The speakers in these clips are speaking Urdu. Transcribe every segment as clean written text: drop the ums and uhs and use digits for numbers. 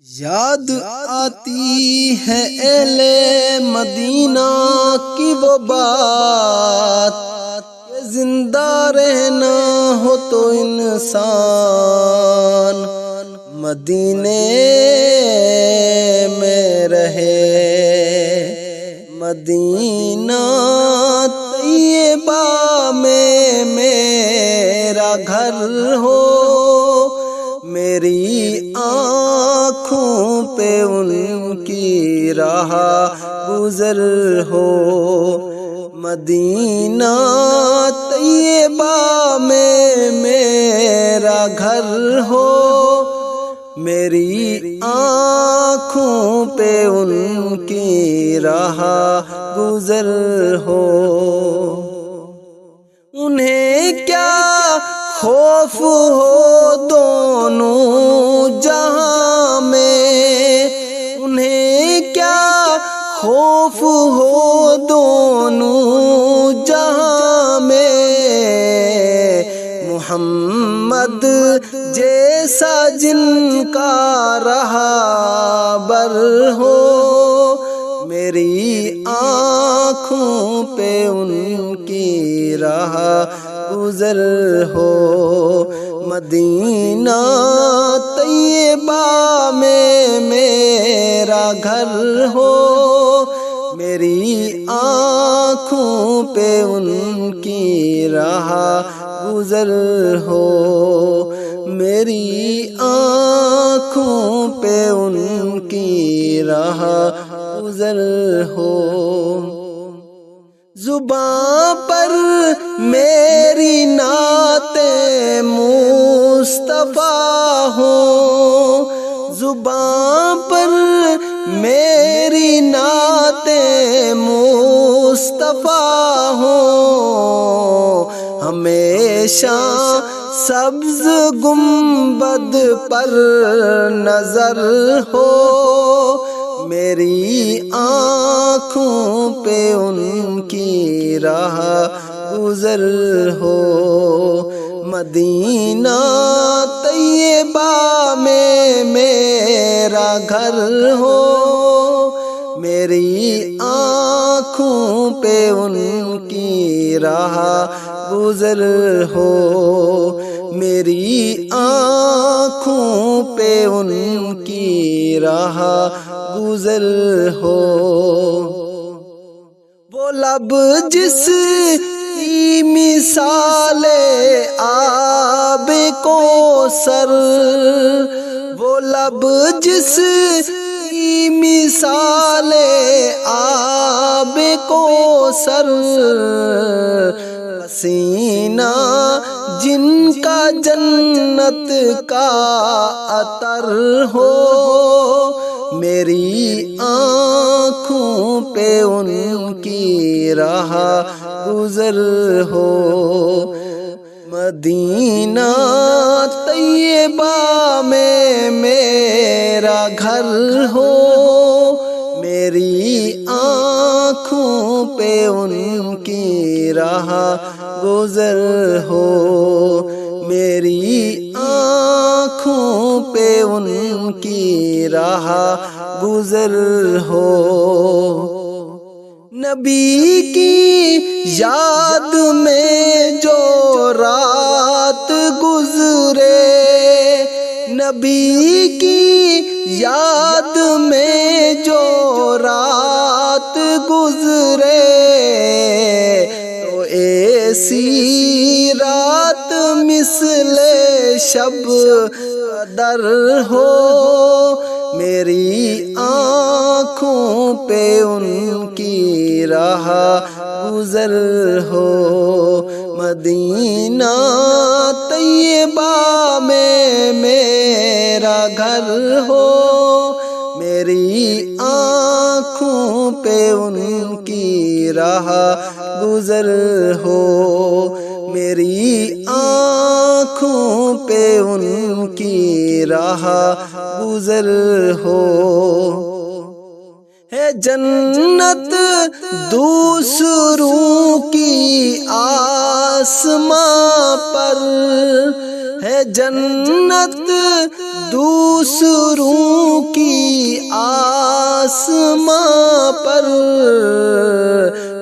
یاد آتی ہے اہل مدینہ کی وہ بات کہ زندہ رہنا ہو تو انسان مدینے میں رہے، مدینہ طیبہ میں میرا گھر ہو، میری آنکھوں پہ ان کی راہ گزر ہو، مدینہ طیبہ میں میرا گھر ہو، میری آنکھوں پہ ان کی راہ گزر ہو۔ انہیں کیا خوف ہو دونوں جہاں میں، انہیں کیا خوف ہو دونوں جہاں میں، محمد جیسا جن کا رہبر ہو، میری آنکھوں پہ ان کی راہ گزر ہو، مدینہ طیبہ میں میرا گھر ہو، میری آنکھوں پہ ان کی راہ گزر ہو، میری آنکھوں پہ ان کی راہ گزر ہو۔ زباں پر میری نعت مصطفیٰ ہو، زباں پر میری نعت مصطفیٰ ہو، ہمیشہ سبز گنبد پر نظر ہو، میری آنکھوں پہ ان کی راہ گزر ہو، مدینہ طیبہ میں میرا گھر ہو، میری آنکھوں پہ ان کی راہ گزر ہو، میری آنکھوں پہ ان کی راہ گزر ہو۔ وہ لب جس کی مثال آب کوثر، وہ لب جس کی مثال آب کوثر، پسینہ جن کا جنت کا عطر ہو، میری آنکھوں پہ ان کی راہ گزر ہو، مدینہ طیبہ میں میرا گھر ہو، میری آنکھوں پہ ان کی راہ گزر ہو، میری آنکھوں پہ ان کی راہ گزر ہو۔ نبی کی یاد میں جو رات گزرے، نبی کی یاد میں جو رات گزرے، تو ایسی رات مثل شب قدر ہو، میری آنکھوں پہ ان کی راہ گزر ہو، مدینہ طیبہ میں میرا گھر ہو، میری آنکھوں پہ ان کی راہ گزر ہو، میری آنکھوں پہ ان کی راہ گزر ہو۔ ہے جنت دوسروں کی آسماں پر، ہے جنت دوسروں کی آسماں پر،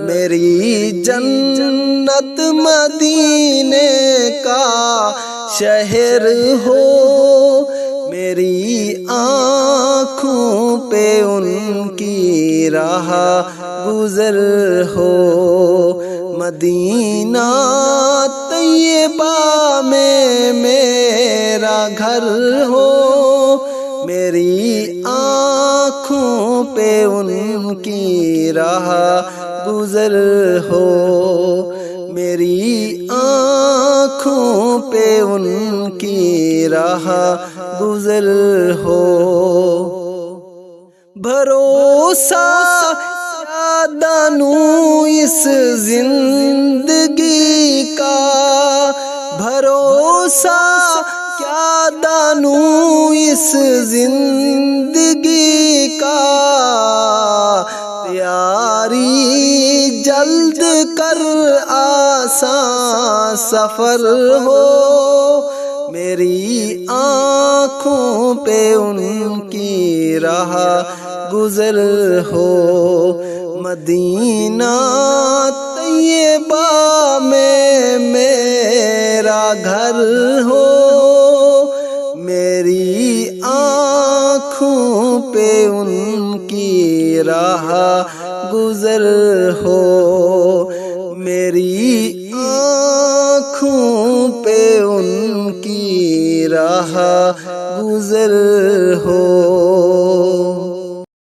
میری جنت مدینے کا شہر ہو، میری آنکھوں پہ ان کی راہ گزر ہو، مدینہ طیبہ میں میرا گھر ہو، میری آنکھوں پہ ان کی راہ گزر ہو، میری آنکھوں پہ ان کی راہ گزر ہو۔ بھروسہ دانوں اس زندگی کا، بھروسہ کیا دانوں اس زندگی کا، پیاری جلد کر آسان سفر ہو، میری آنکھوں پہ ان کی راہ گزر ہو، مدینہ طیبہ میں میرا گھر ہو، میری آنکھوں پہ ان کی راہ گزر ہو، میری آنکھوں پہ ان کی راہ گزر ہو۔